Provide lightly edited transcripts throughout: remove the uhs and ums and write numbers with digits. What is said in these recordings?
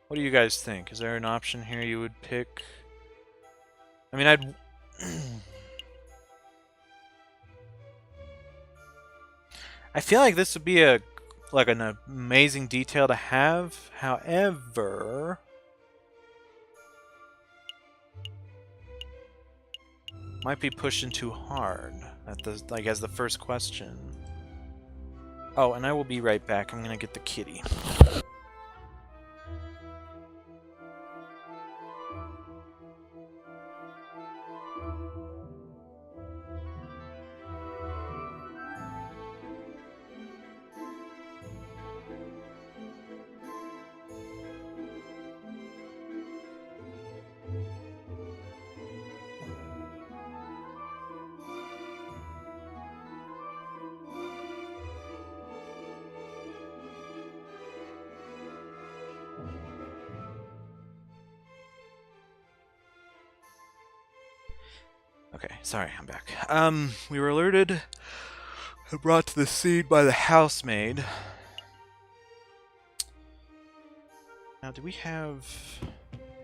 What do you guys think? Is there an option here you would pick? I mean, I'd... I feel like this would be an amazing detail to have. However... might be pushing too hard at the, as the first question. Oh, and I will be right back. I'm gonna get the kitty. Okay, sorry, I'm back. We were alerted and brought to the scene by the housemaid. Now, do we have...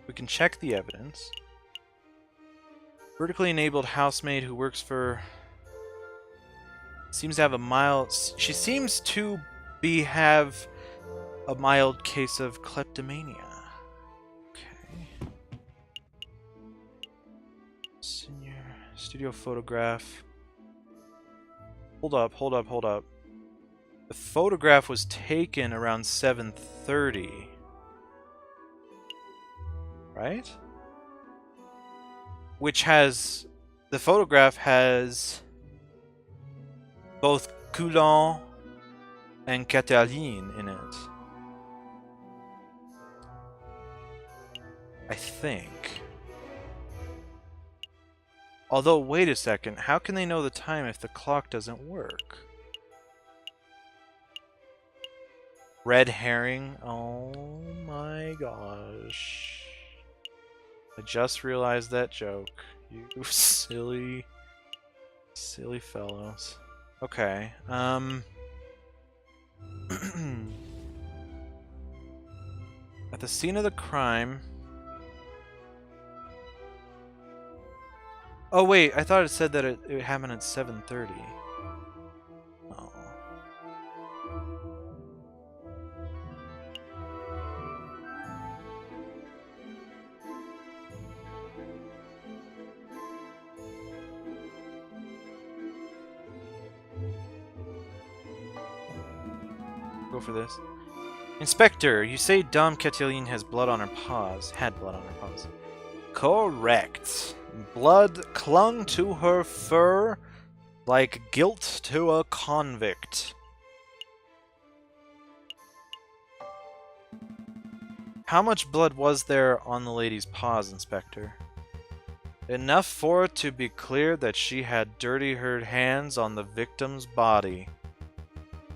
we can check the evidence. Vertically enabled housemaid who works for... seems to have a mild... she seems to have a mild case of kleptomania. Okay. Senior... studio photograph. Hold up. The photograph was taken around 7:30. Right? Which has... the photograph has both Coulon and Cataline in it. I think. Although, wait a second, how can they know the time if the clock doesn't work? Red herring? Oh my gosh. I just realized that joke. You silly fellows. Okay, at the scene of the crime... oh wait, I thought it said that it happened at 7:30. Oh. Go for this. Inspector, you say Dame Cataline has blood on her paws. Had blood on her paws. Correct. Blood clung to her fur like guilt to a convict. How much blood was there on the lady's paws, Inspector? Enough for it to be clear that she had dirtied her hands on the victim's body.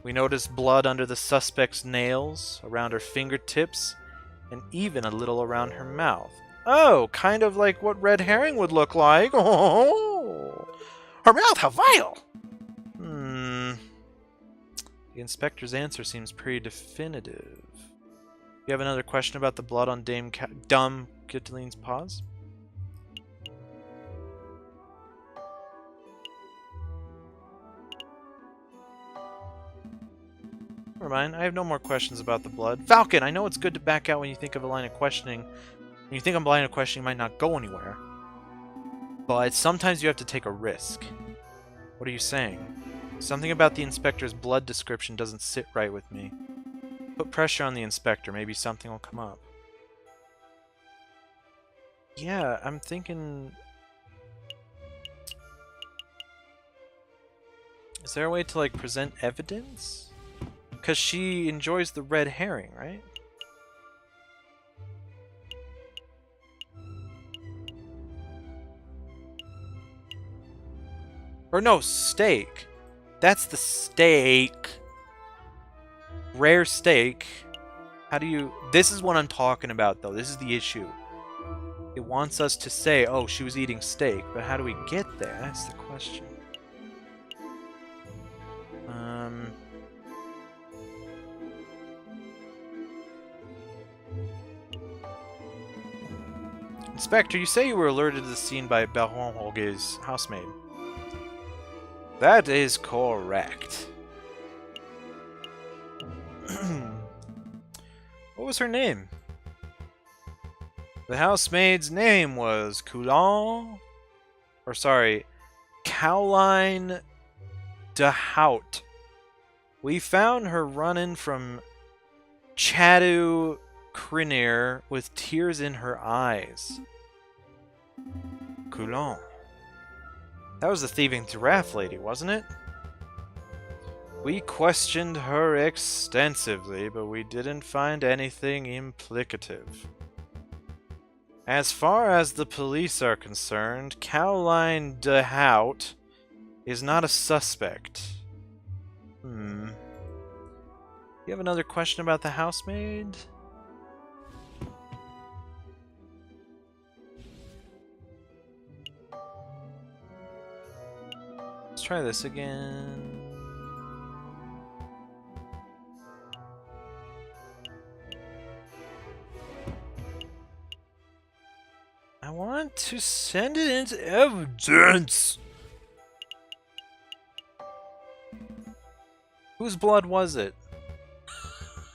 We noticed blood under the suspect's nails, around her fingertips, and even a little around her mouth. Oh, kind of like what red herring would look like. Oh, her mouth, how vile! The inspector's answer seems pretty definitive. You have another question about the blood on Dame Cataline's paws? Never mind, I have no more questions about the blood. Falcon, I know it's good to back out when you think of a line of questioning. When you think a line of questioning might not go anywhere. But sometimes you have to take a risk. What are you saying? Something about the inspector's blood description doesn't sit right with me. Put pressure on the inspector, maybe something will come up. Yeah, I'm thinking... is there a way to, like, present evidence? Because she enjoys the red herring, right? Or no, steak. That's the steak. Rare steak. How do you... this is what I'm talking about, though. This is the issue. It wants us to say, oh, she was eating steak. But how do we get there? That's the question. Inspector, you say you were alerted to the scene by Baron Holge's housemaid. That is correct. What was her name? The housemaid's name was Caroline de Hout. We found her running from Chadu Crinir with tears in her eyes. Coulon. That was the thieving giraffe lady, wasn't it? We questioned her extensively, but we didn't find anything implicative. As far as the police are concerned, Caroline de Hout is not a suspect. You have another question about the housemaid? Let's try this again. I want to send it into evidence. Whose blood was it?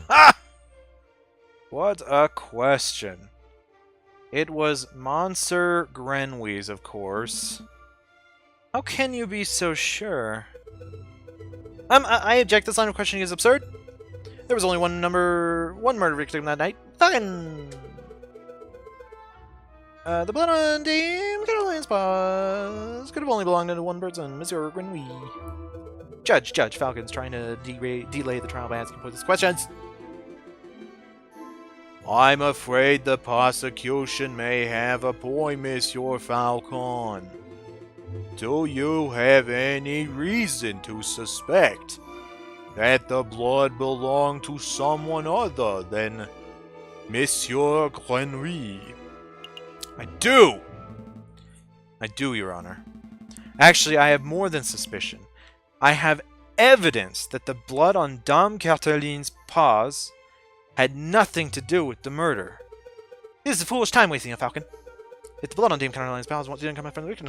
Ha! What a question. It was Monsieur Grenouille's, of course. How can you be so sure? I object. This line of questioning is absurd. There was only one murder victim that night. Fucking. The blood on Dame Caroline's paws could have only belonged to one person, Monsieur Grenouille. Judge, Falcon's trying to delay the trial by asking pointless questions. I'm afraid the prosecution may have a point, Monsieur Falcon. Do you have any reason to suspect that the blood belonged to someone other than Monsieur Grenouille? I do, Your Honor. Actually, I have more than suspicion. I have evidence that the blood on Dame Cataline's paws had nothing to do with the murder. This is a foolish time wasting, Falcon. If the blood on Dame Cataline's paws didn't come from the victim,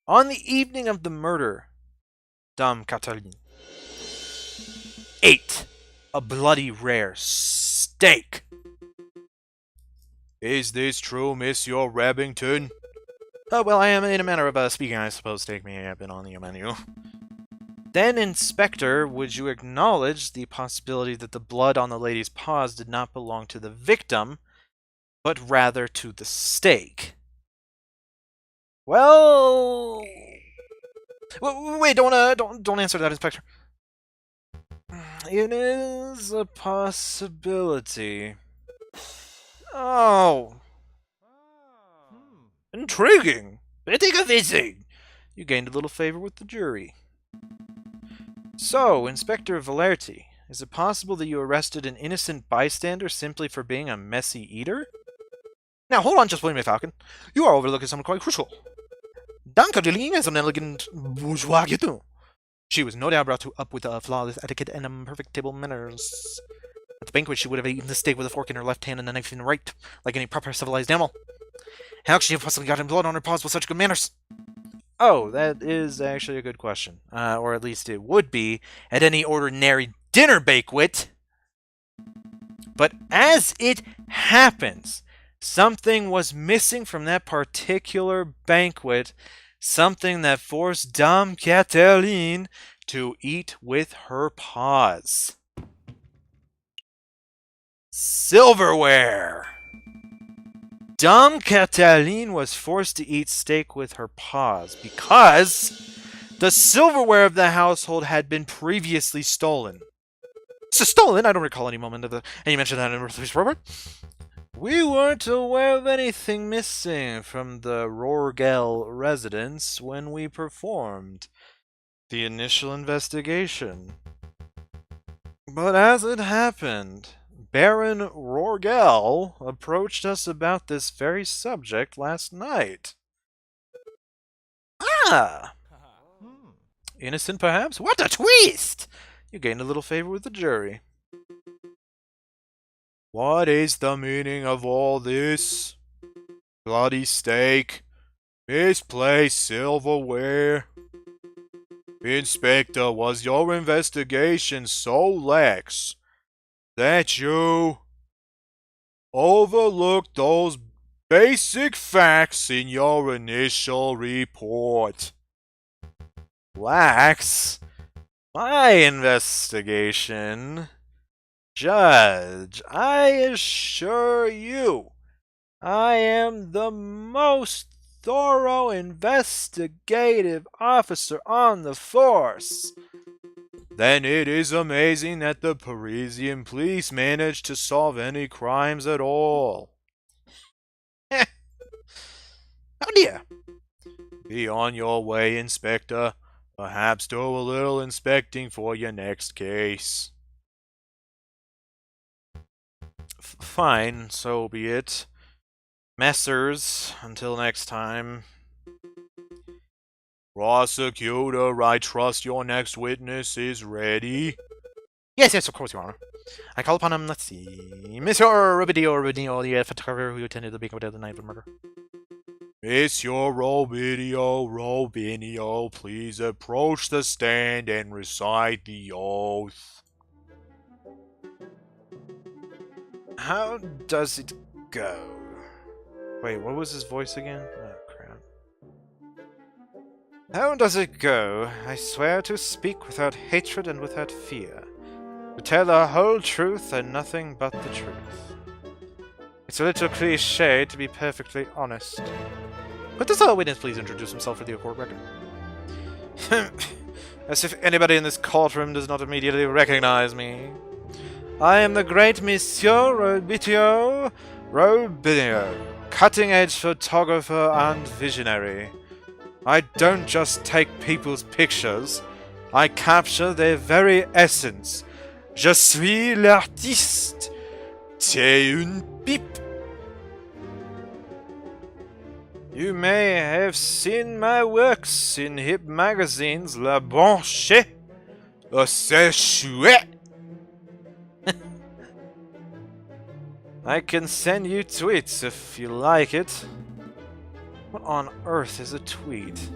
on the evening of the murder, Dame Cataline ate a bloody rare steak. Is this true, Monsieur Rabington? Oh, well, I am in a manner of speaking. I suppose steak may have been on the menu. Then, Inspector, would you acknowledge the possibility that the blood on the lady's paws did not belong to the victim, but rather to the steak? Well, wait, don't answer that, Inspector. It is a possibility. Oh. Intriguing. Pretty convincing. You gained a little favor with the jury. So, Inspector Valerti, is it possible that you arrested an innocent bystander simply for being a messy eater? Now, hold on just one minute, Falcon. You are overlooking something quite crucial. Dame Caroline is an elegant bourgeois gueton. She was no doubt brought up with flawless etiquette and perfect table manners. At the banquet, she would have eaten the steak with a fork in her left hand and a knife in the right, like any proper civilized animal. How could she have possibly gotten blood on her paws with such good manners? Oh, that is actually a good question. Or at least it would be at any ordinary dinner banquet. But as it happens, something was missing from that particular banquet, something that forced Dame Cataline to eat with her paws. Silverware! Dame Cataline was forced to eat steak with her paws because the silverware of the household had been previously stolen. So stolen? I don't recall any moment of any mention of that in the police report. We weren't aware of anything missing from the Rorgel residence when we performed the initial investigation. But as it happened, Baron Rorgel approached us about this very subject last night. Ah! Innocent, perhaps? What a twist! You gained a little favor with the jury. What is the meaning of all this? Bloody steak, misplaced silverware. Inspector, was your investigation so lax that you overlooked those basic facts in your initial report? Lax? My investigation? Judge, I assure you, I am the most thorough investigative officer on the force. Then it is amazing that the Parisian police managed to solve any crimes at all. Oh dear. Be on your way, Inspector. Perhaps do a little inspecting for your next case. Fine, so be it. Messers, until next time. Prosecutor, I trust your next witness is ready. Yes, of course, Your Honor. I call upon him, let's see, Monsieur Robinio, the photographer who attended the Beacon Hotel the night of the murder. Monsieur Robinio, please approach the stand and recite the oath. How does it go? Wait, what was his voice again? Oh, crap. How does it go? I swear to speak without hatred and without fear. To tell the whole truth and nothing but the truth. It's a little cliché, to be perfectly honest. Could this witness please introduce himself for the court record? As if anybody in this courtroom does not immediately recognize me. I am the great Monsieur Robinio, cutting-edge photographer and visionary. I don't just take people's pictures, I capture their very essence. Je suis l'artiste. C'est une pipe. You may have seen my works in hip magazines La Branche, or C'est chouette. I can send you tweets if you like it. What on earth is a tweet?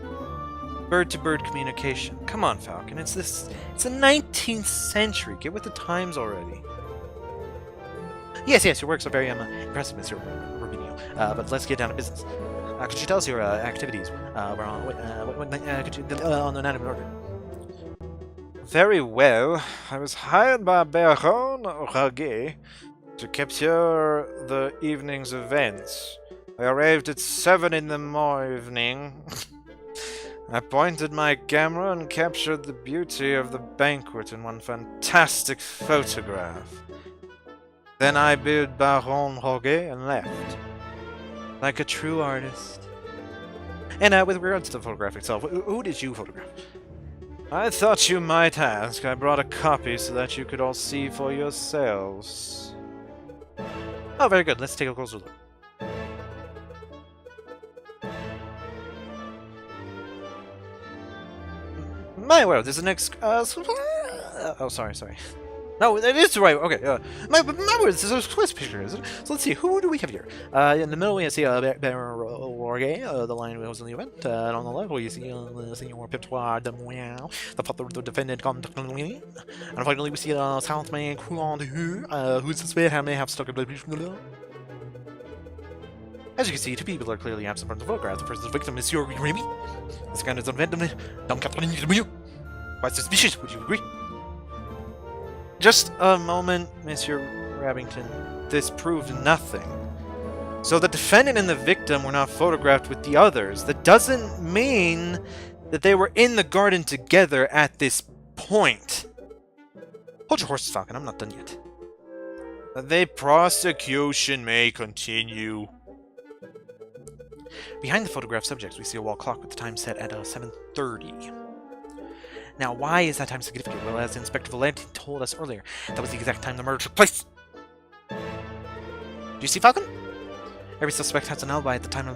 Bird-to-bird communication. Come on, Falcon. It's the 19th century. Get with the times already. Yes, your works are very impressive, Mr. Rubinio. But let's get down to business. Could you tell us your activities were on the night of murder? Very well. I was hired by Baron Roguet to capture the evening's events. I arrived at 7 in the morning. I pointed my camera and captured the beauty of the banquet in one fantastic photograph. Then I bid Baron Roguet and left. Like a true artist. And with regards to the photograph itself, who did you photograph? I thought you might ask. I brought a copy so that you could all see for yourselves. Oh, very good. Let's take a closer look. My word, this is the next. Oh, sorry. No, it is right. Okay. My word, this is a twist picture, isn't it? So let's see. Who do we have here? In the middle, we see Baron Roguet, the line who was in the event. And on the left, we see Senor Piptoir de Moyau, the father of the defendant, and finally, we see Southman Coulon, who's suspected may have stuck a blood. As you can see, two people are clearly absent from the photograph. The first is the victim, Monsieur Remy. The second is unvendom. Quite suspicious, would you agree? Just a moment, Monsieur Rabington. This proved nothing. So the defendant and the victim were not photographed with the others. That doesn't mean that they were in the garden together at this point. Hold your horses, Falcon. I'm not done yet. The prosecution may continue. Behind the photographed subjects, we see a wall clock with the time set at 7:30. Now, why is that time significant? Well, as Inspector Valenti told us earlier, that was the exact time the murder took place. Do you see, Falcon? Every suspect has an alibi at the time of